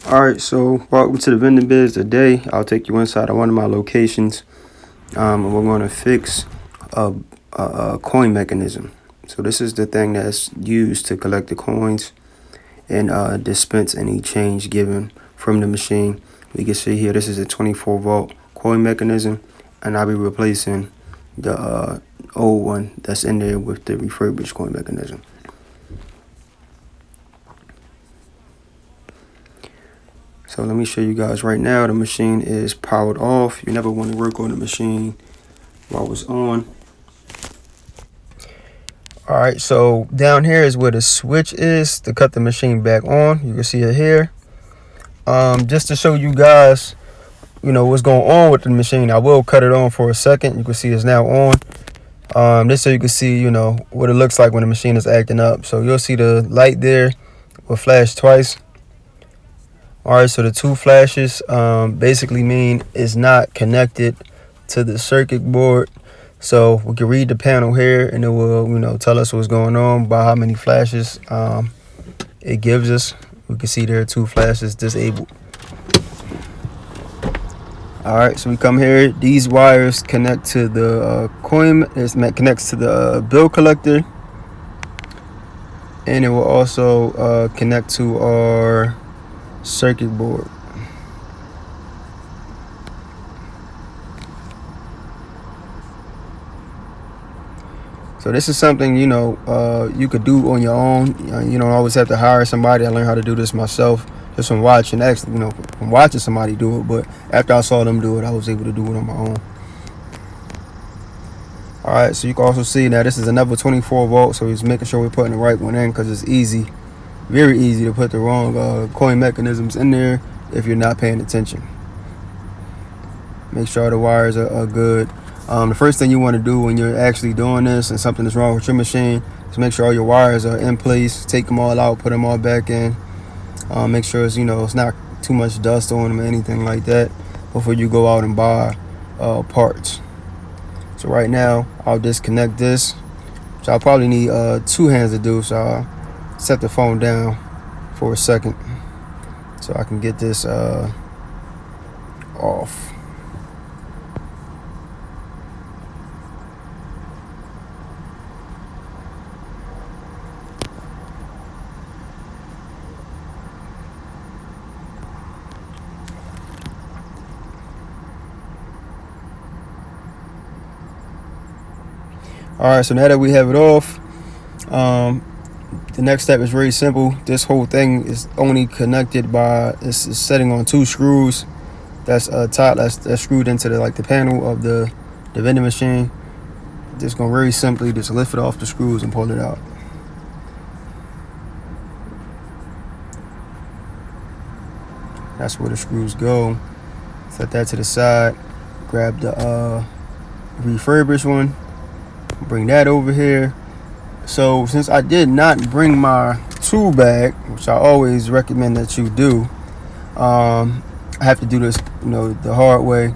Alright, so welcome to the vending biz. Today I'll take you inside of one of my locations, and we're going to fix a coin mechanism. So this is the thing that's used to collect the coins and dispense any change given from the machine. We can see here this is a 24-volt coin mechanism, and I'll be replacing the old one that's in there with the refurbished coin mechanism. So let me show you guys right now. The machine is powered off. You never want to work on the machine while it's on. All right, so down here is where the switch is to cut the machine back on. You can see it here. Just to show you guys, what's going on with the machine, I will cut it on for a second. You can see it's now on. Just so you can see, what it looks like when the machine is acting up. So you'll see the light there will flash twice. All right, so the two flashes basically mean it's not connected to the circuit board. So we can read the panel here, and it will, tell us what's going on by how many flashes it gives us. We can see there are two flashes disabled. All right, so we come here. These wires connect to the coin. It connects to the bill collector, and it will also connect to our circuit board. So this is something you could do on your own. You don't always have to hire somebody. I learned how to do this myself just from watching, from watching somebody do it. But after I saw them do it, I was able to do it on my own. All right, so you can also see now this is another 24 volt. So he's making sure we're putting the right one in, because it's easy, very easy to put the wrong coin mechanisms in there if you're not paying attention. Make sure the wires are good. The first thing you want to do when you're actually doing this and something is wrong with your machine is make sure all your wires are in place. Take them all out, put them all back in. Make sure it's not too much dust on them or anything like that before you go out and buy parts. So right now I'll disconnect this, which I'll probably need 2 hands to do. So I'll set the phone down for a second so I can get this off. All right, so now that we have it off, the next step is very simple. This whole thing is only connected by it's setting on 2 screws that's that's screwed into the panel of the vending machine. Just gonna very simply just lift it off the screws and pull it out. That's where the screws go. Set that to the side. Grab the refurbished one. Bring that over here. So since I did not bring my tool bag, which I always recommend that you do, I have to do this the hard way.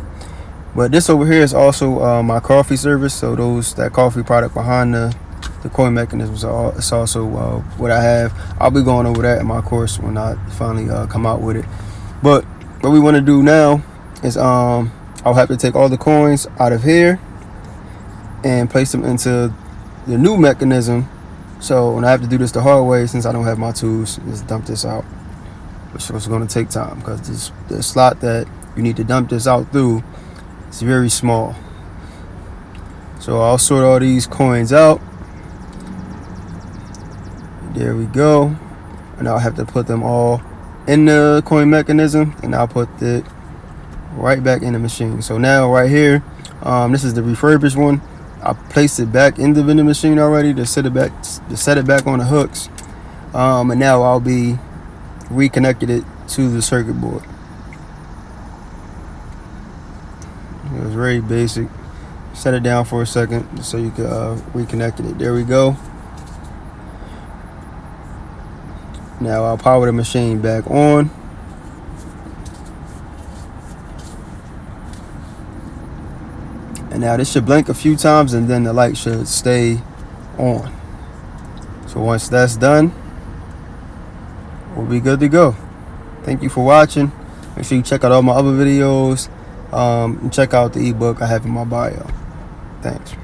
But this over here is also my coffee service. So that coffee product behind the coin mechanisms it's also what I have. I'll be going over that in my course when I finally come out with it. But what we want to do now is I'll have to take all the coins out of here and place them into the new mechanism. So when I have to do this the hard way, since I don't have my tools, just dump this out, which is going to take time because the slot that you need to dump this out through is very small. So I'll sort all these coins out. There we go. And I'll have to put them all in the coin mechanism, and I'll put it right back in the machine. So now right here, this is the refurbished one. I placed it back in the vending machine already to set it back on the hooks, and now I'll be reconnected it to the circuit board. It was very basic. Set it down for a second so you can reconnect it. There we go. Now I'll power the machine back on. And now this should blink a few times and then the light should stay on. So once that's done, we'll be good to go. Thank you for watching. Make sure you check out all my other videos, and check out the ebook I have in my bio. Thanks.